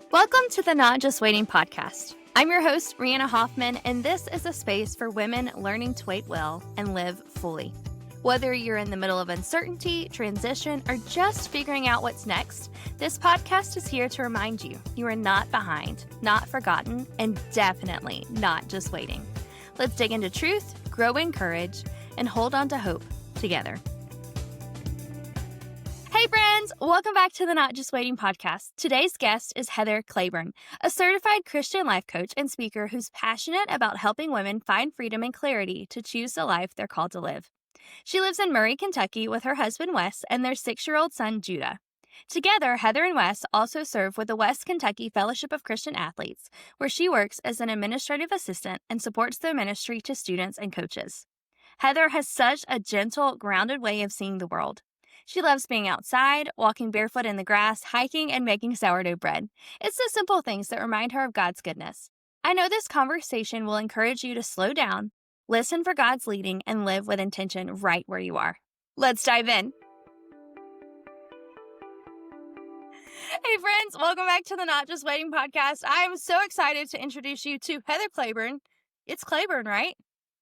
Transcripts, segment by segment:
Welcome to the Not Just Waiting podcast. I'm your host, Rihanna Hoffman, and this is a space for women learning to wait well and live fully. Whether you're in the middle of uncertainty, transition, or just figuring out what's next, this podcast is here to remind you you are not behind, not forgotten, and definitely not just waiting. Let's dig into truth, grow in courage, and hold on to hope together. Hey friends, welcome back to the Not Just Waiting podcast. Today's guest is Heather Claiborne, a certified Christian life coach and speaker who's passionate about helping women find freedom and clarity to choose the life they're called to live. She lives in Murray, Kentucky with her husband Wes and their 6-year-old son Judah. Together, Heather and Wes also serve with the West Kentucky Fellowship of Christian Athletes, where she works as an administrative assistant and supports their ministry to students and coaches. Heather has such a gentle, grounded way of seeing the world. She loves being outside, walking barefoot in the grass, hiking, and making sourdough bread. It's the simple things that remind her of God's goodness. I know this conversation will encourage you to slow down, listen for God's leading, and live with intention right where you are. Let's dive in. Hey friends, welcome back to the Not Just Waiting podcast. I'm so excited to introduce you to Heather Claiborne. It's Claiborne, right?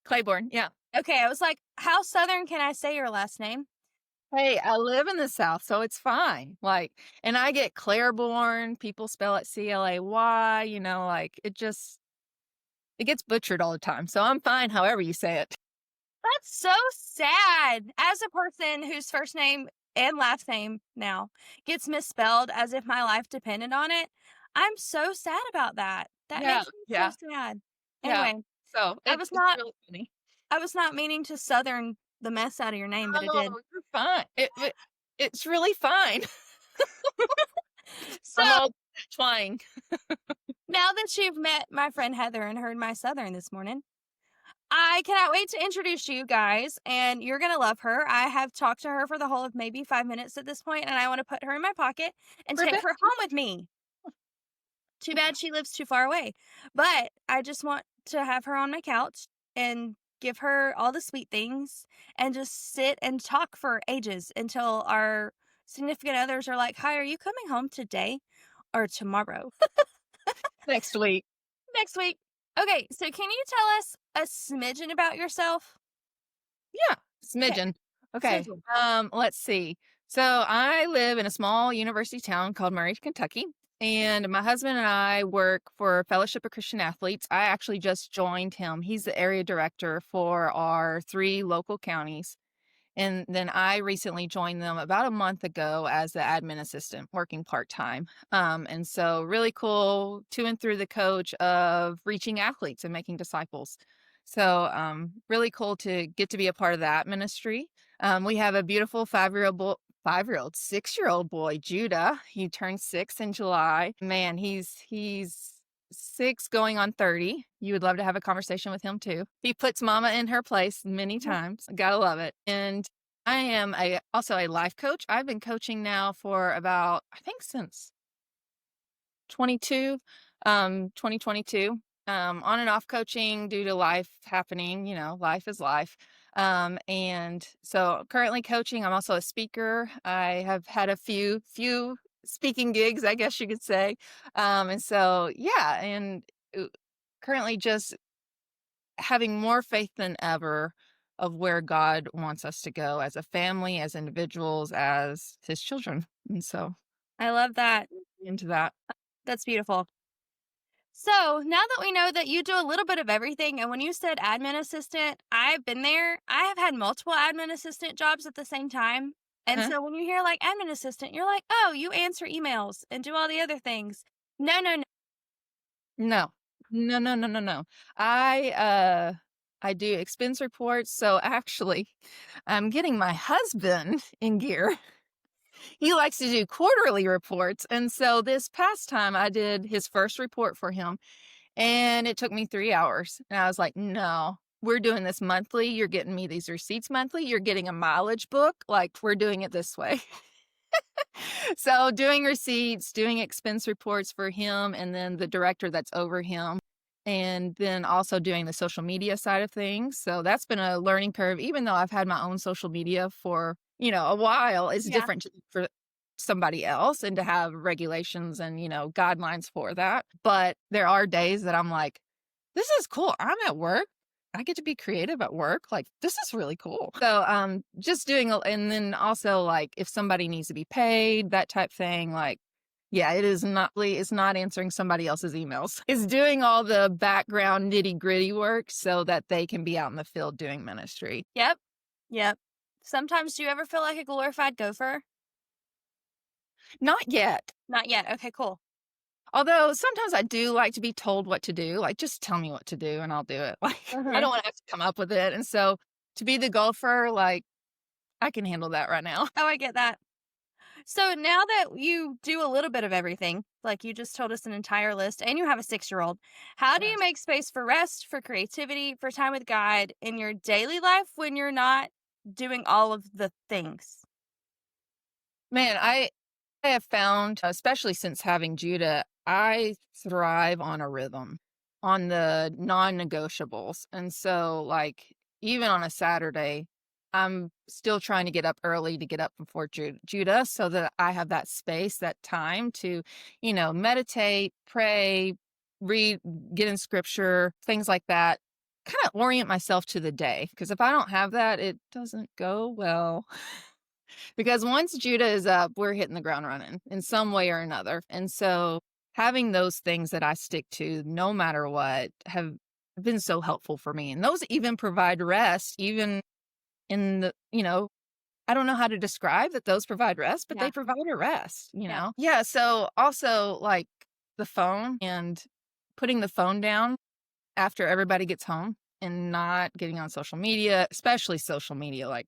Claiborne, yeah. Okay, I was like, how Southern can I say your last name? Hey, I live in the South, so it's fine. And I get Claiborne, people spell it C-L-A-Y, it gets butchered all the time. So I'm fine however you say it. That's so sad. As a person whose first name and last name now gets misspelled as if my life depended on it, I'm so sad about that. That makes me so sad. Anyway, So it's really funny. I was not meaning to Southern the mess out of your name, but it did. You're fine. It's really fine. So I'm all twang. now that you've met my friend Heather and heard my Southern this morning, I cannot wait to introduce you guys, and you're going to love her. I have talked to her for the whole of maybe 5 minutes at this point, and I want to put her in my pocket and take her home with me. Too bad she lives too far away. But I just want to have her on my couch and give her all the sweet things and just sit and talk for ages until our significant others are like, hi, are you coming home today or tomorrow? Next week. Next week. Okay, so can you tell us a smidgen about yourself? Yeah, smidgen. Okay. Let's see. So I live in a small university town called Murray, Kentucky. And my husband and I work for Fellowship of Christian Athletes. I actually just joined him. He's the area director for our 3 local counties. And then I recently joined them about a month ago as the admin assistant working part-time. And so really cool to and through the coach of reaching athletes and making disciples. So really cool to get to be a part of that ministry. We have a beautiful 6-year-old boy, Judah. He turned 6 in July. Man, he's 6 going on 30. You would love to have a conversation with him too. He puts mama in her place many times. Gotta love it. And I am also a life coach. I've been coaching now for about, I think since 2022, on and off coaching due to life happening, life is life. And so currently coaching, I'm also a speaker. I have had a few speaking gigs, I guess you could say. And so, yeah, and currently just having more faith than ever of where God wants us to go as a family, as individuals, as his children. And so I love that. Into that. That's beautiful. So now that we know that you do a little bit of everything, and when you said admin assistant, I've been there. I have had multiple admin assistant jobs at the same time. And so when you hear like admin assistant, you're like, oh, you answer emails and do all the other things. No. No. I do expense reports. So actually, I'm getting my husband in gear. He likes to do quarterly reports. And so this past time I did his first report for him, and it took me 3 hours. And I was like, no, we're doing this monthly. You're getting me these receipts monthly. You're getting a mileage book. Like, we're doing it this way. So doing receipts, doing expense reports for him, and then the director that's over him, and then also doing the social media side of things. So that's been a learning curve, even though I've had my own social media for, a while. It's different somebody else and to have regulations and, guidelines for that. But there are days that I'm like, this is cool. I'm at work. I get to be creative at work. Like, this is really cool. So, just doing, and then also like if somebody needs to be paid, that type thing, like, yeah, it's not answering somebody else's emails. It's doing all the background nitty gritty work so that they can be out in the field doing ministry. Yep. Yep. Sometimes do you ever feel like a glorified gopher? Not yet. Not yet. Okay, cool. Although sometimes I do like to be told what to do. Like, just tell me what to do and I'll do it. Like, I don't want to have to come up with it. And so to be the golfer, like, I can handle that right now. Oh, I get that. So now that you do a little bit of everything, like you just told us an entire list, and you have a 6-year-old, how do you Yes. make space for rest, for creativity, for time with God in your daily life when you're not doing all of the things? Man, I have found, especially since having Judah, I thrive on a rhythm, on the non-negotiables. And so, like, even on a Saturday, I'm still trying to get up early to get up before Judah so that I have that space, that time to, meditate, pray, read, get in scripture, things like that. Kind of orient myself to the day. Because if I don't have that, it doesn't go well. Because once Judah is up, we're hitting the ground running in some way or another. And so having those things that I stick to no matter what have been so helpful for me. And those even provide rest, even in the, I don't know how to describe that those provide rest, but Yeah. they provide a rest, Yeah. Yeah. So also like the phone and putting the phone down after everybody gets home and not getting on social media, especially social media, like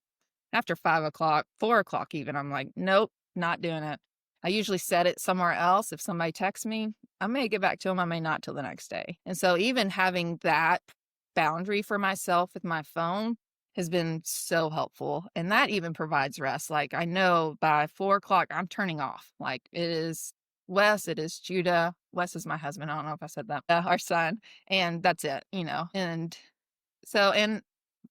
after 5 o'clock, 4 o'clock even, I'm like, nope, not doing it. I usually set it somewhere else. If somebody texts me, I may get back to them. I may not till the next day. And so even having that boundary for myself with my phone has been so helpful. And that even provides rest. Like I know by 4 o'clock, I'm turning off. Like it is Wes, it is Judah. Wes is my husband. I don't know if I said that. Our son. And that's it, And so, and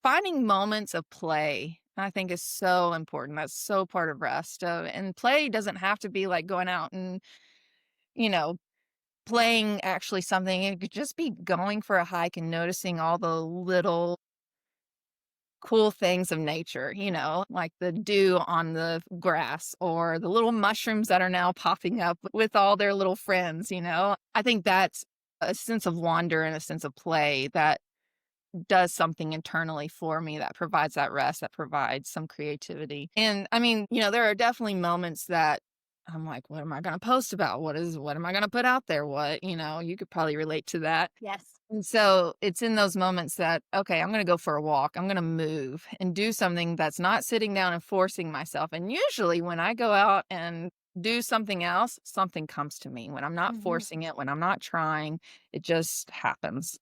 finding moments of play, I think is so important. That's so part of rest. And play doesn't have to be like going out and, you know, playing actually something. It could just be going for a hike and noticing all the little cool things of nature, like the dew on the grass or the little mushrooms that are now popping up with all their little friends. I think that's a sense of wonder and a sense of play that does something internally for me that provides that rest, that provides some creativity. And I mean, there are definitely moments that I'm like, what am I going to post about? What am I going to put out there? You could probably relate to that. Yes. And so it's in those moments that, okay, I'm going to go for a walk. I'm going to move and do something that's not sitting down and forcing myself. And usually when I go out and do something else, something comes to me when I'm not forcing it, when I'm not trying, it just happens.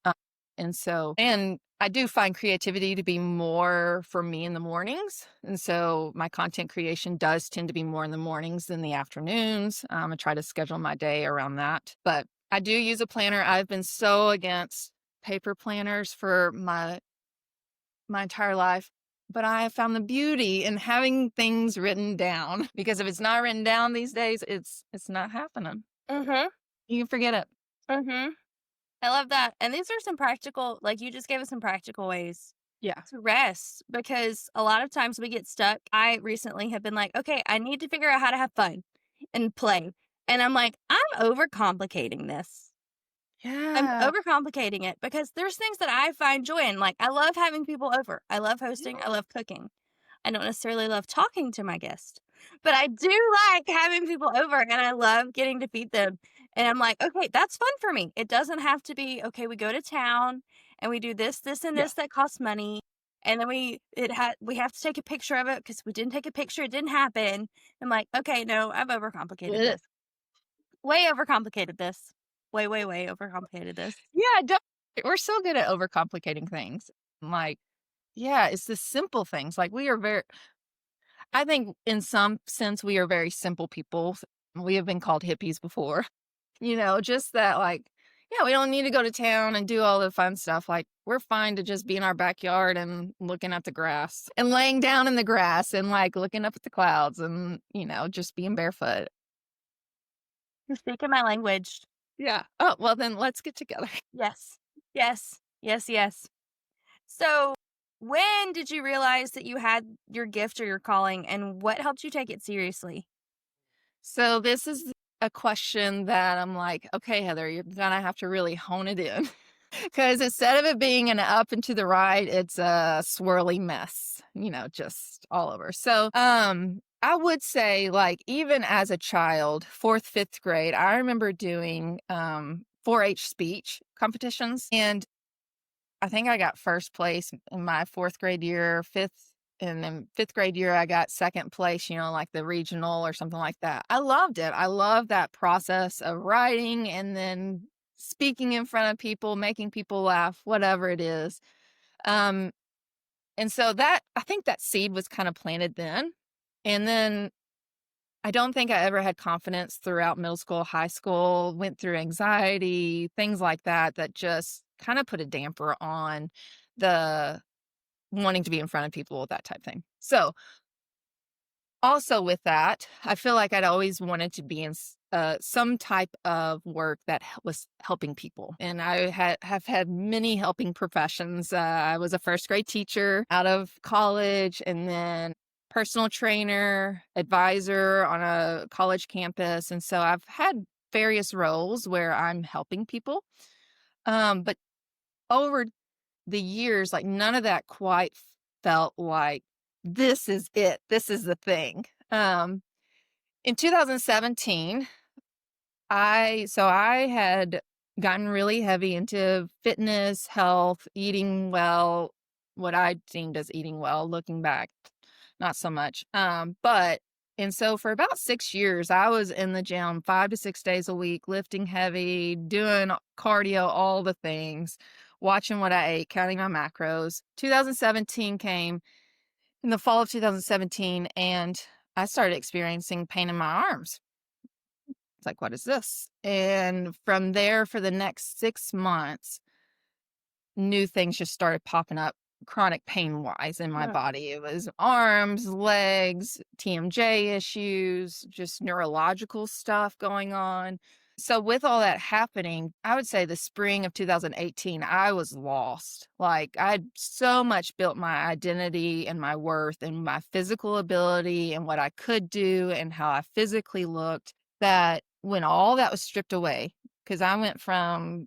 And I do find creativity to be more for me in the mornings. And so my content creation does tend to be more in the mornings than the afternoons. I try to schedule my day around that. But I do use a planner. I've been so against paper planners for my entire life. But I have found the beauty in having things written down because if it's not written down these days, it's not happening. Mm-hmm. You can forget it. Mm-hmm. I love that. And these are some practical, like you just gave us some practical ways Yeah. to rest because a lot of times we get stuck. I recently have been like, okay, I need to figure out how to have fun and play. And I'm like, I'm overcomplicating this. I'm Yeah. overcomplicating it because there's things that I find joy in. Like, I love having people over. I love hosting. I love cooking. I don't necessarily love talking to my guest, but I do like having people over and I love getting to feed them. And I'm like, okay, that's fun for me. It doesn't have to be, okay, we go to town and we do this, this, and Yeah. this that costs money. And then we have to take a picture of it because we didn't take a picture. It didn't happen. I'm like, okay, no, I've overcomplicated this. Way overcomplicated this. Way, way, way overcomplicated this. Yeah, we're so good at overcomplicating things. Like, yeah, it's the simple things. Like I think in some sense we are very simple people. We have been called hippies before. Just that like Yeah, we don't need to go to town and do all the fun stuff. Like, we're fine to just be in our backyard and looking at the grass and laying down in the grass and like looking up at the clouds and, just being barefoot. You're speaking my language. Yeah. Oh, well, then let's get together. Yes. Yes. Yes, yes. So, when did you realize that you had your gift or your calling, and what helped you take it seriously? So, this is a question that I'm like, okay, Heather, you're going to have to really hone it in. Because instead of it being an up and to the right, it's a swirly mess, just all over. So, I would say, like, even as a child, fourth, fifth grade, I remember doing 4-H speech competitions. And I think I got first place in my fourth grade year, and then fifth grade year, I got second place, like the regional or something like that. I loved it. I love that process of writing and then speaking in front of people, making people laugh, whatever it is. Um, and so I think that seed was kind of planted then. And then I don't think I ever had confidence throughout middle school, high school, went through anxiety, things like that, that just kind of put a damper on the wanting to be in front of people, that type thing. So, also with that, I feel like I'd always wanted to be in some type of work that was helping people. And I have had many helping professions. I was a first grade teacher out of college, and then personal trainer, advisor on a college campus. And so I've had various roles where I'm helping people. But over the years, like, none of that quite felt like this is it. This is the thing. In 2017, I had gotten really heavy into fitness, health, eating well, what I deemed as eating well, looking back, not so much. And so for about 6 years, I was in the gym 5 to 6 days a week, lifting heavy, doing cardio, all the things, watching what I ate, counting my macros. 2017 came in the fall of 2017, and I started experiencing pain in my arms. It's like, what is this? And from there, for the next 6 months, new things just started popping up, chronic pain wise, in my Ugh. body. It was arms, legs, TMJ issues, just neurological stuff going on. So, with all that happening, I would say the spring of 2018, I was lost. Like, I'd so much built my identity and my worth and my physical ability and what I could do and how I physically looked, that when all that was stripped away, because I went from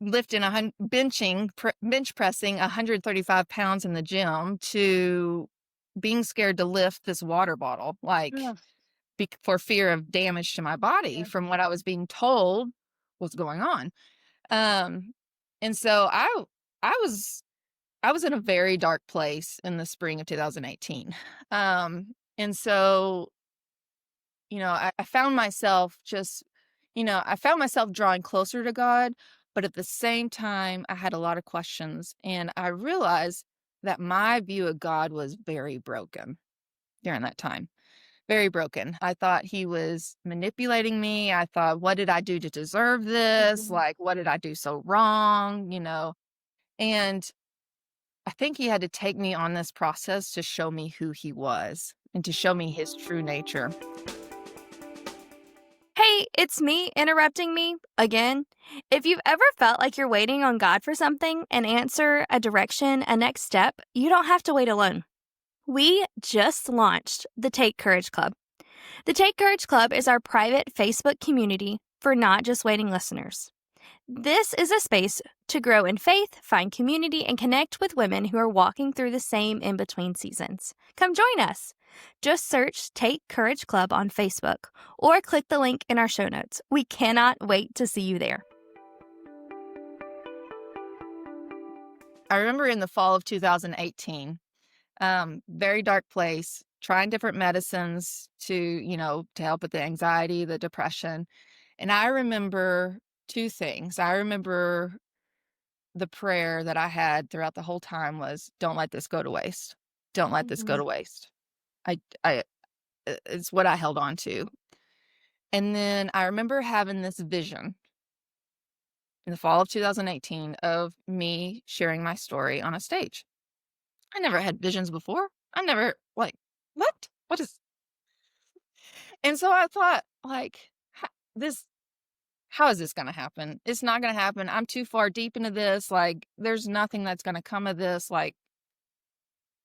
lifting bench pressing 135 pounds in the gym to being scared to lift this water bottle, like, Ugh. for fear of damage to my body Yeah. from what I was being told was going on. Um, and so I was I was in a very dark place in the spring of 2018. And so, I found myself I found myself drawing closer to God, but at the same time, I had a lot of questions. And I realized that my view of God was very broken during that time. Very broken. I thought he was manipulating me. I thought, what did I do to deserve this? Mhm. Like, what did I do so wrong? And I think he had to take me on this process to show me who he was and to show me his true nature. Hey, it's me interrupting me again. If you've ever felt like you're waiting on God for something, an answer, a direction, a next step, you don't have to wait alone. We just launched the Take Courage Club. The Take Courage Club is our private Facebook community for Not Just Waiting listeners. This is a space to grow in faith, find community, and connect with women who are walking through the same in between seasons. Come join us. Just search Take Courage Club on Facebook or click the link in our show notes. We cannot wait to see you there. I remember in the fall of 2018, very dark place, trying different medicines to help with the anxiety, the depression. And I remember two things. I remember the prayer that I had throughout the whole time was, don't let this go to waste. Don't let this go to waste. I it's what I held on to. And then I remember having this vision in the fall of 2018 of me sharing my story on a stage. I never had visions before. I never like, what? What is And so I thought, like, this how is this gonna happen? It's not gonna happen. I'm too far deep into this. Like, there's nothing that's gonna come of this. Like,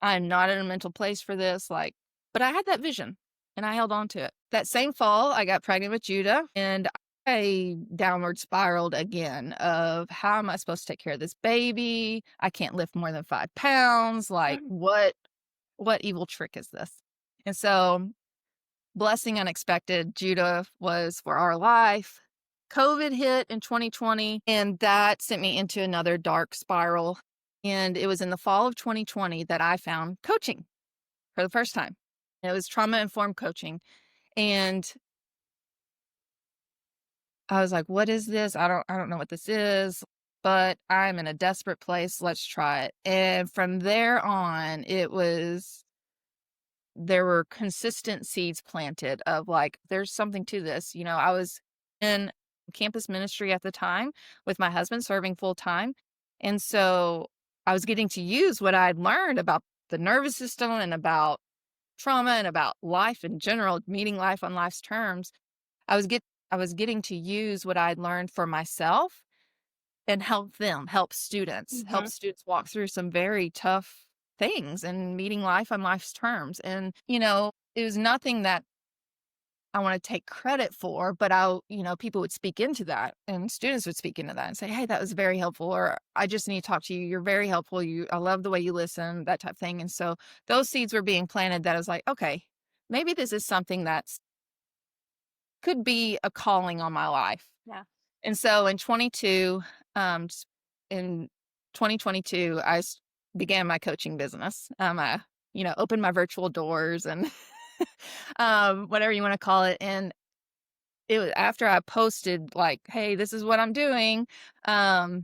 I'm not in a mental place for this. Like, but I had that vision and I held on to it. That same fall, I got pregnant with Judah and I downward spiraled again of how am I supposed to take care of this baby? I can't lift more than 5 pounds. Like, what evil trick is this? And so, blessing unexpected, Judah was for our life. COVID hit in 2020, and that sent me into another dark spiral. And it was in the fall of 2020 that I found coaching for the first time. It was trauma-informed coaching. And I was like, what is this? I don't know what this is, but I'm in a desperate place. Let's try it. And from there on, there were consistent seeds planted of like, there's something to this. I was in campus ministry at the time with my husband serving full time. And so I was getting to use what I'd learned about the nervous system and about trauma and about life in general, meeting life on life's terms. I was getting to use what I'd learned for myself and help students walk through some very tough things and meeting life on life's terms. And, it was nothing that I want to take credit for, but people would speak into that and students would speak into that and say, hey, that was very helpful. Or I just need to talk to you. You're very helpful. I love the way you listen, that type of thing. And so those seeds were being planted that I was like, okay, maybe this is something could be a calling on my life. Yeah. And so in 2022, I began my coaching business. I, opened my virtual doors and whatever you want to call it. And it was after I posted like, hey, this is what I'm doing. I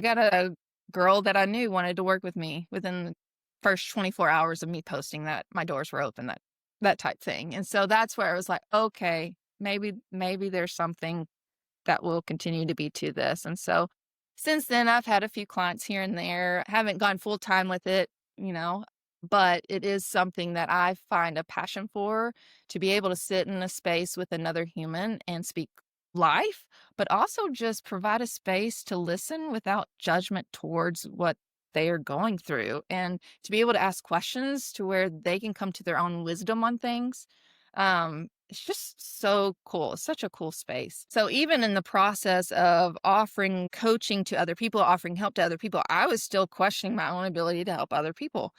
got a girl that I knew wanted to work with me within the first 24 hours of me posting that my doors were open, that type thing. And so that's where I was like, okay, maybe there's something that will continue to be to this. And so since then, I've had a few clients here and there. Haven't gone full time with it, but it is something that I find a passion for, to be able to sit in a space with another human and speak life, but also just provide a space to listen without judgment towards what they are going through, and to be able to ask questions to where they can come to their own wisdom on things. It's just so cool. It's such a cool space. So even in the process of offering coaching to other people, offering help to other people, I was still questioning my own ability to help other people.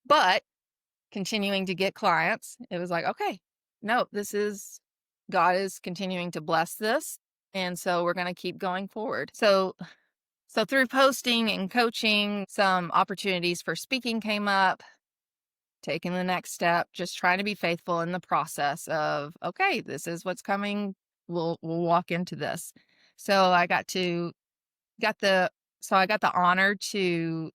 But continuing to get clients, it was like, okay, no, God is continuing to bless this. And so we're going to keep going forward. So through posting and coaching, some opportunities for speaking came up, taking the next step, just trying to be faithful in the process of, okay, this is what's coming. We'll walk into this. So I got the honor to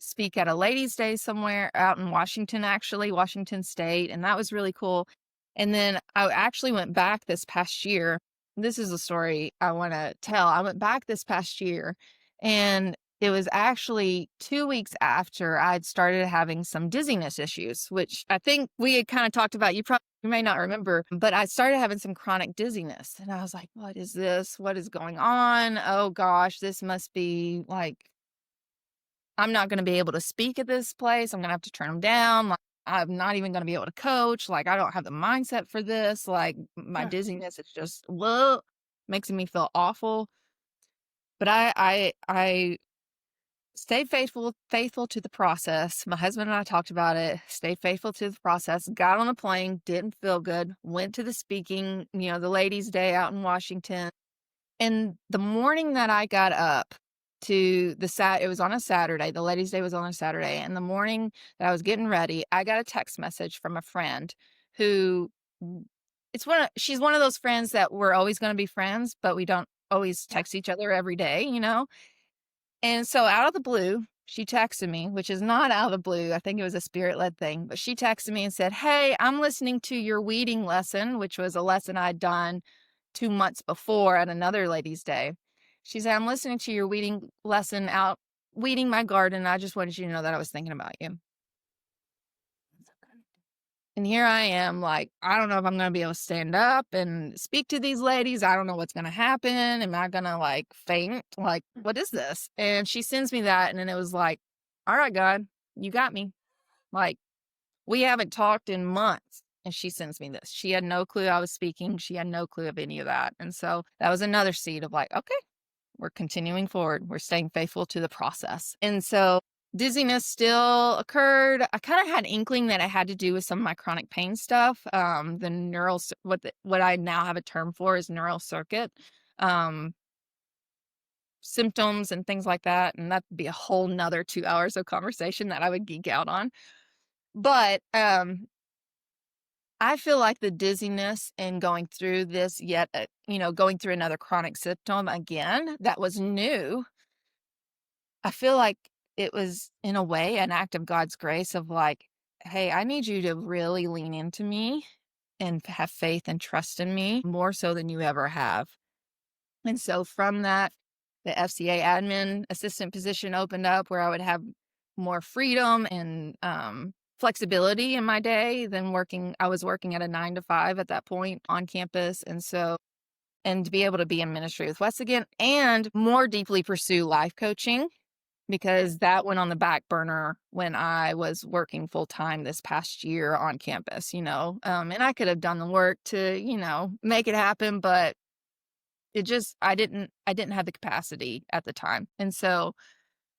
speak at a ladies' day somewhere out in Washington, actually, Washington State. And that was really cool. And then I actually went back this past year. This is a story I want to tell. I went back this past year, and it was actually 2 weeks after I'd started having some dizziness issues, which I think we had kind of talked about. You may not remember, but I started having some chronic dizziness. And I was like, what is this? What is going on? Oh gosh, this must be like, I'm not going to be able to speak at this place. I'm going to have to turn them down. Like, I'm not even going to be able to coach. Like, I don't have the mindset for this. Like, my dizziness is just makes me feel awful. But I stayed faithful to the process. My husband and I talked about it, stayed faithful to the process, got on a plane, didn't feel good, went to the speaking, the ladies' day out in Washington. And the morning that I got up to it was on a Saturday, the ladies' day was on a Saturday. And the morning that I was getting ready, I got a text message from a friend who she's one of those friends that we're always going to be friends, but we don't always text each other every day, And so out of the blue, she texted me, which is not out of the blue. I think it was a spirit-led thing, but she texted me and said, hey, I'm listening to your weeding lesson, which was a lesson I'd done 2 months before at another ladies' day. She said, "I'm listening to your weeding lesson out weeding my garden. I just wanted you to know that I was thinking about you." And here I am, like, I don't know if I'm gonna be able to stand up and speak to these ladies. I don't know what's gonna happen. Am I gonna, like, faint? Like, what is this? And she sends me that, and then it was like, "All right, God, you got me." Like, we haven't talked in months, and she sends me this. She had no clue I was speaking. She had no clue of any of that. And so that was another seed of like, okay, we're continuing forward. We're staying faithful to the process. And so dizziness still occurred. I kind of had inkling that it had to do with some of my chronic pain stuff. The neural, what I now have a term for is neural circuit symptoms and things like that. And that'd be a whole nother 2 hours of conversation that I would geek out on. But I feel like the dizziness and going through this going through another chronic symptom again that was new. I feel like it was, in a way, an act of God's grace of like, hey, I need you to really lean into me and have faith and trust in me more so than you ever have. And so from that, the FCA admin assistant position opened up where I would have more freedom and flexibility in my day than working. I was working at a 9 to 5 at that point on campus. And so, and to be able to be in ministry with Wes again and more deeply pursue life coaching, because that went on the back burner when I was working full time this past year on campus, and I could have done the work to, make it happen, but I didn't have the capacity at the time. And so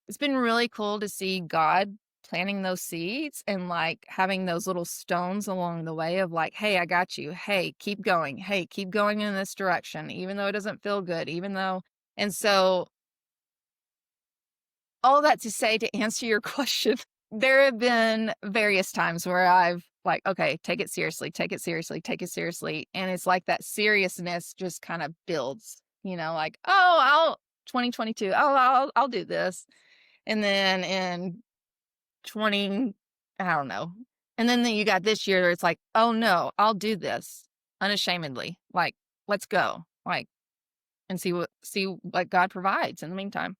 it's been really cool to see God planting those seeds and like having those little stones along the way of like, hey, I got you. Hey, keep going. Hey, keep going in this direction, even though it doesn't feel good, and so all that to say, to answer your question, there have been various times where I've like, okay, take it seriously, take it seriously, take it seriously. And it's like that seriousness just kind of builds, like, oh, 2022, I'll do this. And then in 20, I don't know. And then you got this year where it's like, oh no, I'll do this unashamedly. Like, let's go. Like, and see what God provides in the meantime.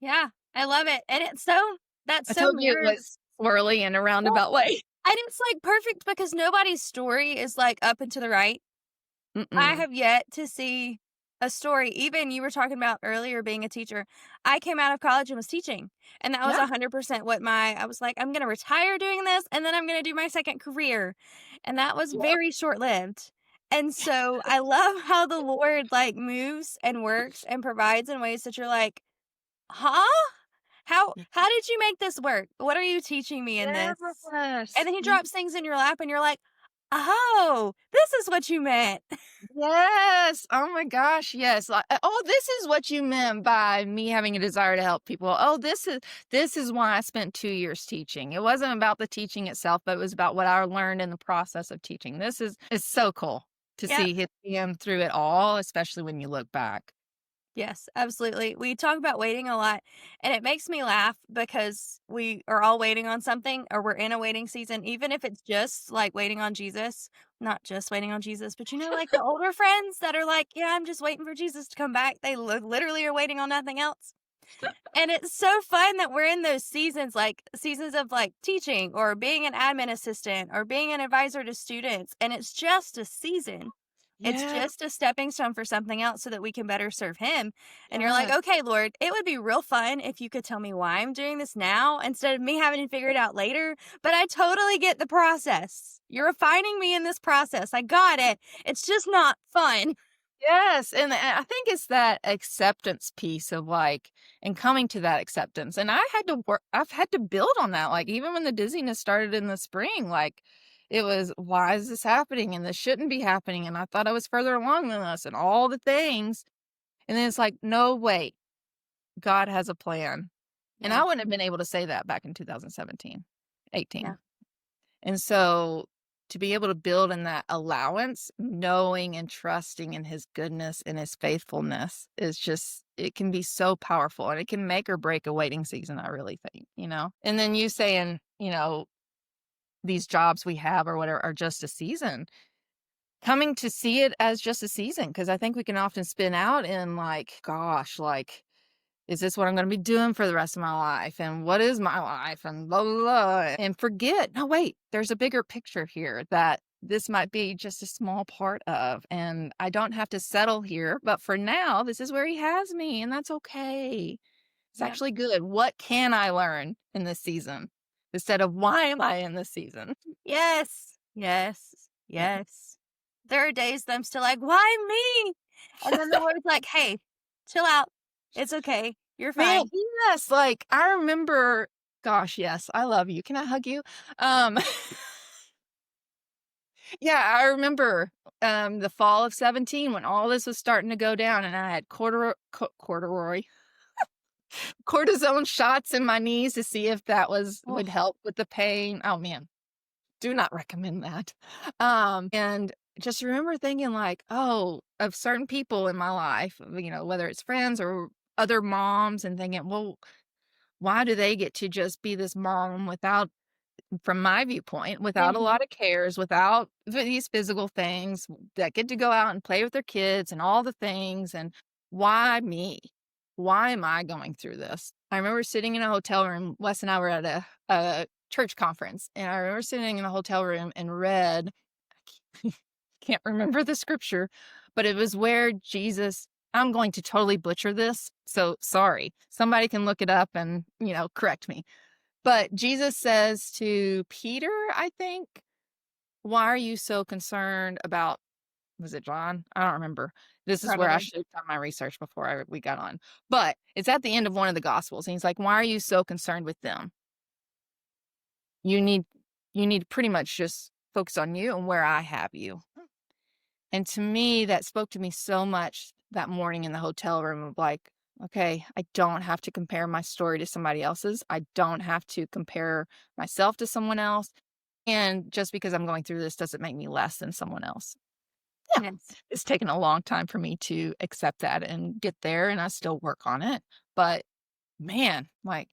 Yeah, I love it. And that's I so told you it mirrors. was swirly in a Well, roundabout way. and it's like perfect because nobody's story is like up and to the right. I Mm-mm. have yet to see a story. Even you were talking about earlier being a teacher. I came out of college and was teaching. And that was Yeah. 100% I was like, I'm going to retire doing this and then I'm going to do my second career. And that was Yeah. very short lived. And so I love how the Lord like moves and works and provides in ways that you're like, huh? How did you make this work? What are you teaching me in this? And Yes. then he drops things in your lap and you're like, "Oh, this is what you meant." Yes. Oh my gosh. Yes. Like, oh, this is what you meant by me having a desire to help people. Oh, this is why I spent 2 years teaching. It wasn't about the teaching itself, but it was about what I learned in the process of teaching. It's so cool to Yep. see him through it all, especially when you look back. Yes, absolutely. We talk about waiting a lot, and it makes me laugh because we are all waiting on something or we're in a waiting season, even if it's just like waiting on Jesus, not just waiting on Jesus, but like the older friends that are like, yeah, I'm just waiting for Jesus to come back. They literally are waiting on nothing else. And it's so fun that we're in those seasons, like seasons of like teaching or being an admin assistant or being an advisor to students. And it's just a season. It's Yeah. just a stepping stone for something else so that we can better serve him. And you're like, Yes. okay, Lord, it would be real fun if you could tell me why I'm doing this now instead of me having to figure it out later. But I totally get the process. You're refining me in this process. I got it. It's just not fun. Yes, and I think it's that acceptance piece of like, and coming to that acceptance. And I've had to build on that. Like, even when the dizziness started in the spring, like, it was, why is this happening? And this shouldn't be happening. And I thought I was further along than this and all the things. And then it's like, no, wait, God has a plan. And Yeah. I wouldn't have been able to say that back in 2017, Yeah. 18. And so to be able to build in that allowance, knowing and trusting in his goodness and his faithfulness is just, it can be so powerful and it can make or break a waiting season, I really think. And then you saying, these jobs we have or whatever are just a season. coming to see it as just a season, because I think we can often spin out in like, gosh, like, is this what I'm going to be doing for the rest of my life? And what is my life? And blah, blah, blah. And forget, no, wait, there's a bigger picture here that this might be just a small part of. And I don't have to settle here. But for now, this is where he has me. And that's okay. It's Yep. actually good. What can I learn in this season instead of why am I in this season? Yes. Yes. Yeah. Yes. There are days that I'm still like, why me? And then the Lord's like, hey, chill out. It's okay. You're Man, fine. yes, like, I remember gosh, yes, I love you. Can I hug you? Um, yeah, I remember, the fall of 17 when all this was starting to go down and I had cortisone shots in my knees to see if that Oh, would help with the pain. Oh, man, do not recommend that. And just remember thinking like, oh, of certain people in my life, whether it's friends or other moms and thinking, well, why do they get to just be this mom without, from my viewpoint, without a mhm. lot of cares, without these physical things, that get to go out and play with their kids and all the things? And why me? Why am I going through this? I remember sitting in a hotel room. Wes and I were at a church conference, and I remember sitting in a hotel room and read, can't remember the scripture, but it was where Jesus, I'm going to totally butcher this, so sorry. Somebody can look it up and, correct me. But Jesus says to Peter, I think, why are you so concerned about, was it John? I don't remember. This is where I Probably. should have done my research before we got on. But it's at the end of one of the gospels. And he's like, why are you so concerned with them? You need to pretty much just focus on you and where I have you. And to me, that spoke to me so much that morning in the hotel room of like, okay, I don't have to compare my story to somebody else's. I don't have to compare myself to someone else. And just because I'm going through this doesn't make me less than someone else. Yeah. Yes. It's taken a long time for me to accept that and get there, and I still work on it. But man, like,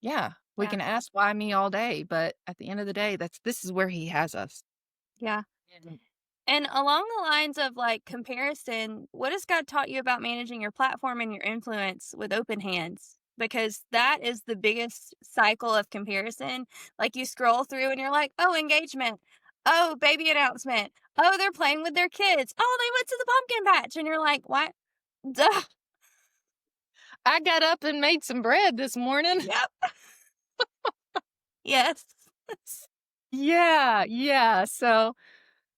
yeah, we Yeah. can ask why me all day, but at the end of the day, this is where he has us. Yeah. And And along the lines of like comparison, what has God taught you about managing your platform and your influence with open hands? Because that is the biggest cycle of comparison. Like you scroll through and you're like, oh, engagement. Oh, baby announcement. Oh, they're playing with their kids. Oh, they went to the pumpkin patch. And you're like, what? Duh. I got up and made some bread this morning. Yep. Yes. Yeah, yeah. So,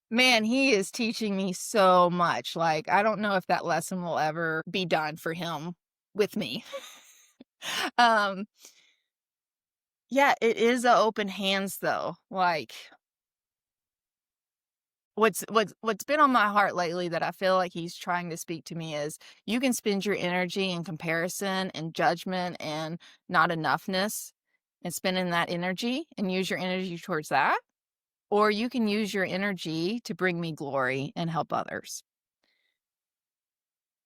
man, he is teaching me so much. Like, I don't know if that lesson will ever be done for him with me. Um, yeah, it is a open hands though. Like, what's been on my heart lately that I feel like he's trying to speak to me is you can spend your energy in comparison and judgment and not enoughness and spending that energy and use your energy towards that. Or you can use your energy to bring me glory and help others.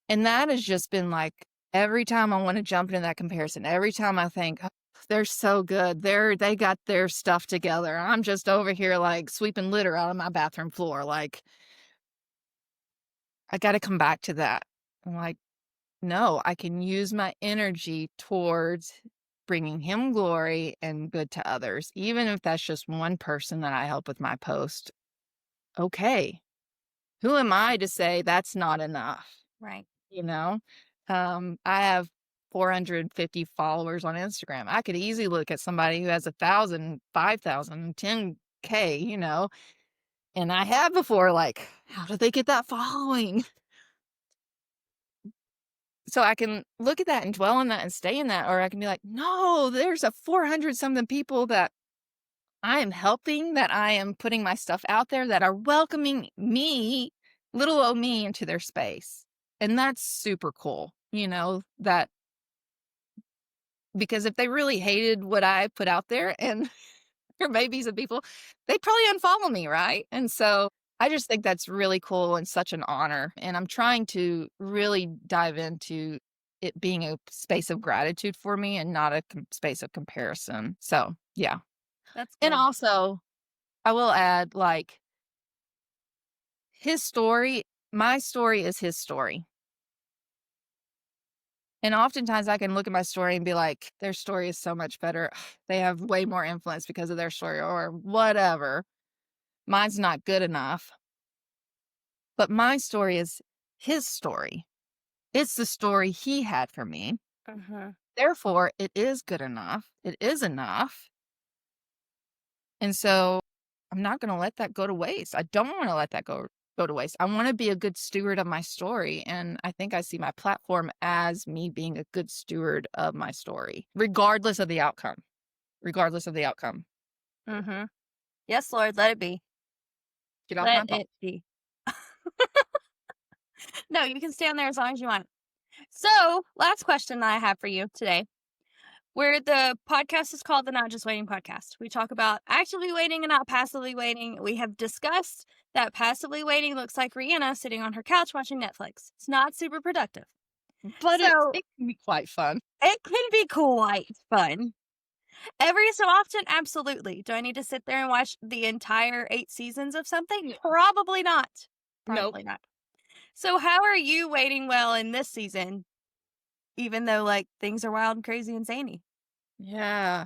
And that has just been like every time I want to jump into that comparison, every time I think, "Oh, they're so good. They got their stuff together. I'm just over here like sweeping litter out of my bathroom floor. Like, I got to come back to that." I'm like, no, I can use my energy towards bringing him glory and good to others, even if that's just one person that I help with my post. Okay. Who am I to say that's not enough? Right. You know? I have 450 followers on Instagram. I could easily look at somebody who has 1,000, 5,000, 10K, and I have before, like, how did they get that following? So I can look at that and dwell on that and stay in that, or I can be like, no, there's a 400 something people that I am helping, that I am putting my stuff out there, that are welcoming me, little old me, into their space. And that's super cool, that because if they really hated what I put out there and there may be some people, they'd probably unfollow me, right? And so I just think that's really cool and such an honor. And I'm trying to really dive into it being a space of gratitude for me and not a space of comparison. So, yeah. That's And good. also, I will add, like, his story, my story is his story. And oftentimes I can look at my story and be like, their story is so much better. They have way more influence because of their story or whatever. Mine's not good enough. But my story is his story. It's the story he had for me. Therefore, it is good enough. It is enough. And so I'm not going to let that go to waste. I don't want to let that go to waste. I want to be a good steward of my story. And I think I see my platform as me being a good steward of my story, regardless of the outcome. Regardless of the outcome. Yes, Lord, let it be. Get off my Let ball. it be. No, you can stay on there as long as you want. So, last question that I have for you today. Where the podcast is called the Not Just Waiting Podcast. We talk about actively waiting and not passively waiting. We have discussed that passively waiting looks like Rihanna sitting on her couch watching Netflix. It's not super productive. But So, it can be quite fun. it can be quite fun. Every so often, absolutely. Do I need to sit there and watch the entire 8 seasons of something? Probably not. Probably not. So how are you waiting well in this season, even though, like, things are wild and crazy and zany? Yeah.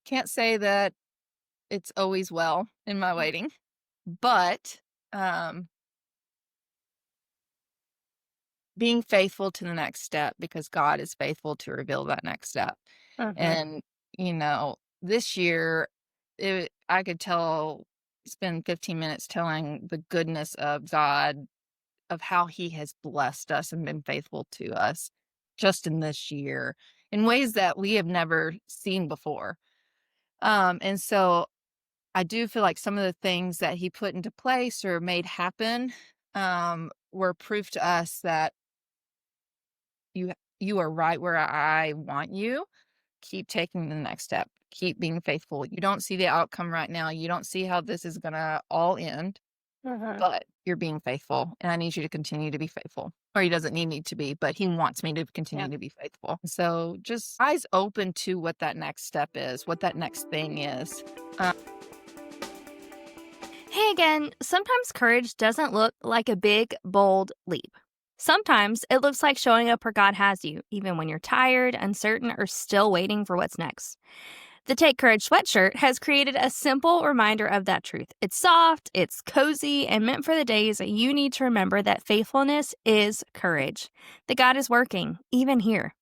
Can't say that it's always well in my waiting, but being faithful to the next step because God is faithful to reveal that next step. And, this year, I could spend 15 minutes telling the goodness of God, of how he has blessed us and been faithful to us just in this year in ways that we have never seen before. And so I do feel like some of the things that he put into place or made happen were proof to us that you are right where I want you. Keep taking the next step. Keep being faithful. You don't see the outcome right now. You don't see how this is going to all end, but you're being faithful. And I need you to continue to be faithful. Or he doesn't need me to be, but he wants me to continue to be faithful. So just eyes open to what that next step is, what that next thing is. Hey again, sometimes courage doesn't look like a big, bold leap. Sometimes it looks like showing up where God has you, even when you're tired, uncertain, or still waiting for what's next. The Take Courage sweatshirt has created a simple reminder of that truth. It's soft, it's cozy, and meant for the days that you need to remember that faithfulness is courage, that God is working, even here.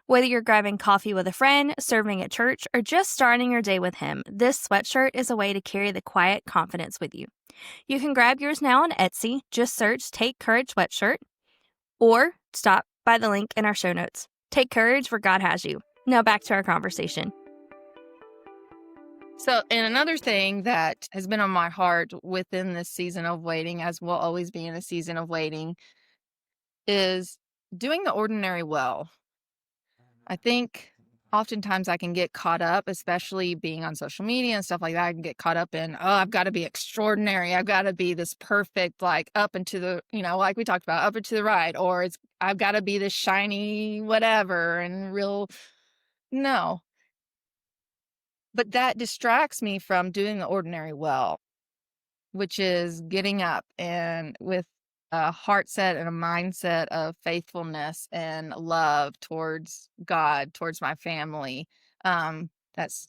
Whether you're grabbing coffee with a friend, serving at church, or just starting your day with Him, this sweatshirt is a way to carry the quiet confidence with you. You can grab yours now on Etsy. Just search Take Courage sweatshirt or stop by the link in our show notes. Take courage where God has you. Now back to our conversation. So, and another thing that has been on my heart within this season of waiting, as will always be in a season of waiting, is doing the ordinary well. I think oftentimes I can get caught up, especially being on social media and stuff like that. I can get caught up in, I've got to be extraordinary. I've got to be this perfect, like up and to the, like we talked about, up and to the right, or I've got to be this shiny whatever and real. No. But that distracts me from doing the ordinary well, which is getting up and with a heart set and a mindset of faithfulness and love towards God, towards my family. That's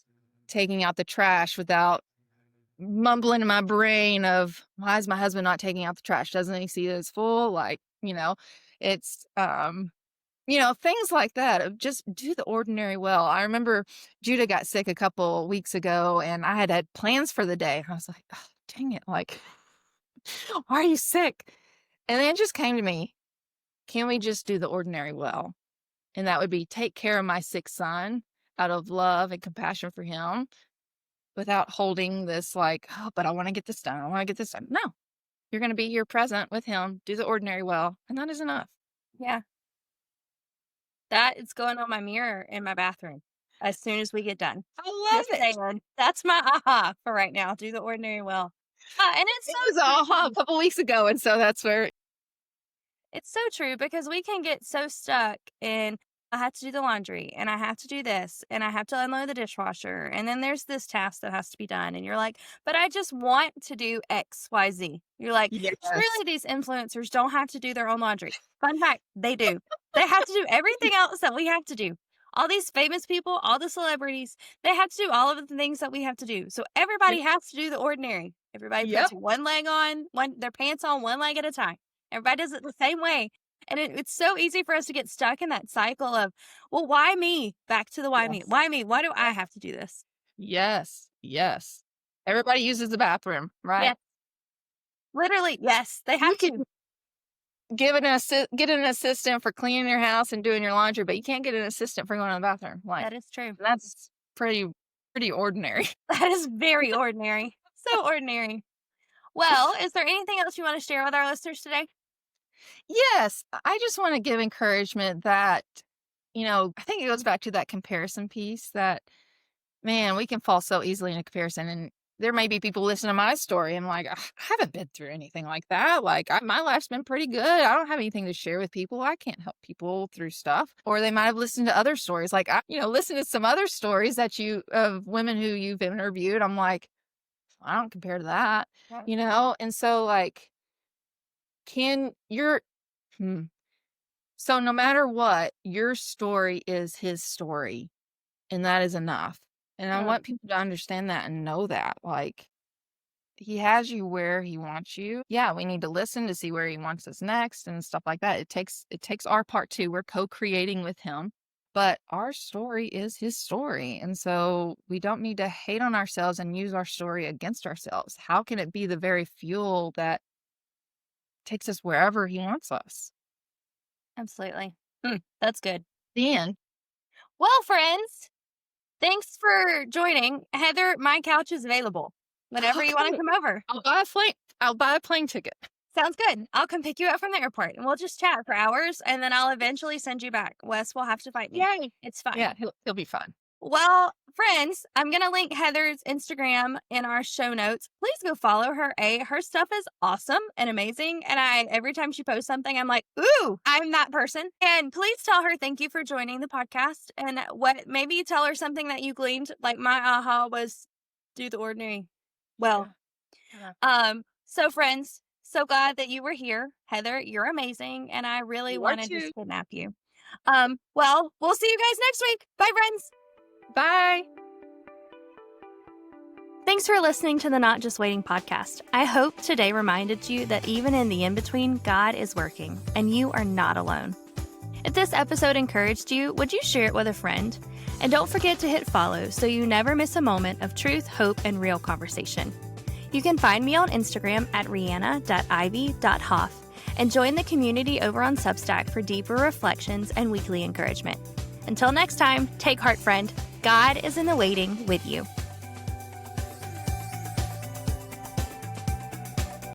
taking out the trash without mumbling in my brain of, why is my husband not taking out the trash? Doesn't he see that it's full? Like, it's, things like that of just do the ordinary well. I remember Judah got sick a couple weeks ago and I had plans for the day. I was like, oh, dang it. Like, why are you sick? And then it just came to me, can we just do the ordinary well? And that would be take care of my sick son out of love and compassion for him without holding this like, oh, but I want to get this done. I want to get this done. No, you're going to be here present with him, do the ordinary well. And that is enough. Yeah. That is going on my mirror in my bathroom as soon as we get done. I love it. Saying, that's my aha for right now. Do the ordinary well. And it was aha a couple weeks ago. And so that's where. It's so true because we can get so stuck in I have to do the laundry and I have to do this and I have to unload the dishwasher. And then there's this task that has to be done. And you're like, but I just want to do X, Y, Z. You're like, Yes. surely these influencers don't have to do their own laundry. Fun fact, they do. They have to do everything else that we have to do. All these famous people, all the celebrities, they have to do all of the things that we have to do. So everybody has to do the ordinary. Everybody Yep. puts one leg on, their pants on one leg at a time. Everybody does it the same way. And it's so easy for us to get stuck in that cycle of, well, why me? Back to the why me? Yes. Why me? Why do I have to do this? Yes. Yes. Everybody uses the bathroom, right? Yes. Literally, yes, they You have to. can get an assistant for cleaning your house and doing your laundry, but you can't get an assistant for going to the bathroom. Like, That is true. that's pretty ordinary. That is very ordinary. So ordinary. Well, is there anything else you want to share with our listeners today? Yes, I just want to give encouragement that, I think it goes back to that comparison piece that, man, we can fall so easily in a comparison. And there may be people listening to my story and like, I haven't been through anything like that. Like, my life's been pretty good. I don't have anything to share with people. I can't help people through stuff. Or they might have listened to other stories. Like, listen to some other stories of women who you've interviewed. I'm like, I don't compare to that, And so, like, so no matter what, your story is his story, and that is enough. And I want people to understand that and know that, like, he has you where he wants you. Yeah, we need to listen to see where he wants us next and stuff like that. It takes our part too. We're co-creating with him, but our story is his story. And so we don't need to hate on ourselves and use our story against ourselves. How can it be the very fuel that takes us wherever he wants us? Absolutely. That's good. The end. Well, friends, thanks for joining. Heather, my couch is available whenever you want to come over. I'll buy a plane ticket. Sounds good. I'll come pick you up from the airport and we'll just chat for hours and then I'll eventually send you back. Wes will have to fight me. Yay. It's fine. Yeah, he'll be fine. Well, friends, I'm going to link Heather's Instagram in our show notes. Please go follow her. Her stuff is awesome and amazing. And every time she posts something, I'm like, ooh, I'm that person. And please tell her thank you for joining the podcast. And maybe tell her something that you gleaned. Like my aha was do the ordinary. Well, so friends, so glad that you were here. Heather, you're amazing. And I really wanted to kidnap you. Well, we'll see you guys next week. Bye, friends. Bye. Thanks for listening to the Not Just Waiting podcast. I hope today reminded you that even in the in-between, God is working, and you are not alone. If this episode encouraged you, would you share it with a friend? And don't forget to hit follow so you never miss a moment of truth, hope, and real conversation. You can find me on Instagram at rihanna.ivy.hoff and join the community over on Substack for deeper reflections and weekly encouragement. Until next time, take heart, friend. God is in the waiting with you.